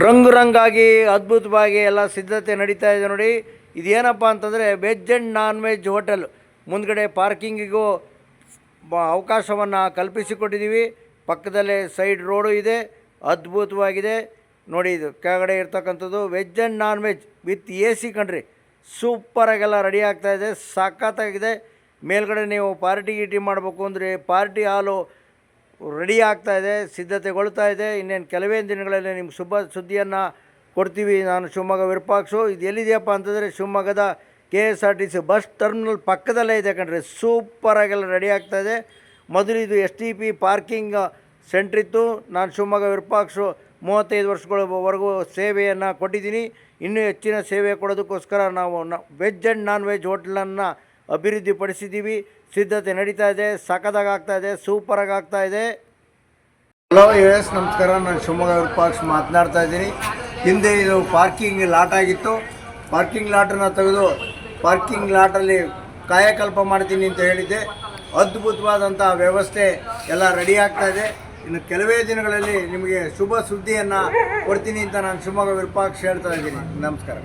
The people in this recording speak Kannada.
ರಂಗಾಗಿ ಅದ್ಭುತವಾಗಿ ಎಲ್ಲ ಸಿದ್ಧತೆ ನಡೀತಾ ಇದೆ ನೋಡಿ. ಇದೇನಪ್ಪ ಅಂತಂದರೆ veg and non veg hotel. ಮುಂದ್ಗಡೆ ಪಾರ್ಕಿಂಗಿಗೂ ಅವಕಾಶವನ್ನು ಕಲ್ಪಿಸಿಕೊಟ್ಟಿದ್ದೀವಿ. ಪಕ್ಕದಲ್ಲೇ ಸೈಡ್ ರೋಡು ಇದೆ, ಅದ್ಭುತವಾಗಿದೆ ನೋಡಿ. ಇದು ಕೆಳಗಡೆ ಇರ್ತಕ್ಕಂಥದ್ದು veg and non veg with AC ಕಣ್ರಿ. ಸೂಪರಾಗೆಲ್ಲ ರೆಡಿ ಆಗ್ತಾಯಿದೆ, ಸಖತ್ತಾಗಿದೆ. ಮೇಲ್ಗಡೆ ನೀವು ಪಾರ್ಟಿ ಗೀಟಿ ಮಾಡಬೇಕು ಅಂದರೆ ಪಾರ್ಟಿ ಹಾಲು ರೆಡಿ ಆಗ್ತಾಯಿದೆ, ಸಿದ್ಧತೆಗೊಳ್ತಾ ಇದೆ. ಇನ್ನೇನು ಕೆಲವೇ ದಿನಗಳಲ್ಲಿ ನಿಮ್ಗೆ ಶುಭ ಸುದ್ದಿಯನ್ನು ಕೊಡ್ತೀವಿ. ನಾನು ಶಿವಮೊಗ್ಗ ವಿರೂಪಾಕ್ಷು. ಇದು ಎಲ್ಲಿದೆಯಪ್ಪ ಅಂತಂದರೆ ಶಿವಮೊಗ್ಗದ KSRTC ಬಸ್ ಟರ್ಮಿನಲ್ ಪಕ್ಕದಲ್ಲೇ ಇದೆ ಕಣ್ರಿ. ಸೂಪರಾಗೆಲ್ಲ ರೆಡಿ ಆಗ್ತಾಯಿದೆ. ಮೊದಲು ಇದು STP ಪಾರ್ಕಿಂಗ್ ಸೆಂಟ್ರಿತ್ತು. ನಾನು ಶಿವಮೊಗ್ಗ ವಿರೂಪಾಕ್ಷು 35 ವರ್ಷಗಳವರೆಗೂ ಸೇವೆಯನ್ನು ಕೊಟ್ಟಿದ್ದೀನಿ. ಇನ್ನೂ ಹೆಚ್ಚಿನ ಸೇವೆ ಕೊಡೋದಕ್ಕೋಸ್ಕರ ನಾವು ವೆಜ್ ಆ್ಯಂಡ್ ನಾನ್ ವೆಜ್ ಹೋಟ್ಲನ್ನು ಅಭಿವೃದ್ಧಿಪಡಿಸಿದ್ದೀವಿ. ಸಿದ್ಧತೆ ನಡೀತಾ ಇದೆ, ಸಖತ್ತಾಗಿ ಆಗ್ತಾಯಿದೆ, ಸೂಪರಾಗಿ ಆಗ್ತಾಯಿದೆ. ಹಲೋ US ನಮಸ್ಕಾರ, ನಾನು ಶಿವಮೊಗ್ಗ ವಿರೂಪಾಕ್ಷ ಮಾತನಾಡ್ತಾ ಇದ್ದೀನಿ. ಹಿಂದೆ ಇದು ಪಾರ್ಕಿಂಗ್ ಲಾಟ್ ಆಗಿತ್ತು. ಪಾರ್ಕಿಂಗ್ ಲಾಟನ್ನು ತೆಗೆದು ಪಾರ್ಕಿಂಗ್ ಲಾಟಲ್ಲಿ ಕಾಯಕಲ್ಪ ಮಾಡ್ತೀನಿ ಅಂತ ಹೇಳಿದ್ದೆ. ಅದ್ಭುತವಾದಂಥ ವ್ಯವಸ್ಥೆ ಎಲ್ಲ ರೆಡಿ ಆಗ್ತಾಯಿದೆ. ಇನ್ನು ಕೆಲವೇ ದಿನಗಳಲ್ಲಿ ನಿಮಗೆ ಶುಭ ಸುದ್ದಿಯನ್ನು ಕೊಡ್ತೀನಿ ಅಂತ ನಾನು ಶಿವಮೊಗ್ಗ ವಿರೂಪಾಕ್ಷ ಹೇಳ್ತಾ ಇದ್ದೀನಿ. ನಮಸ್ಕಾರ.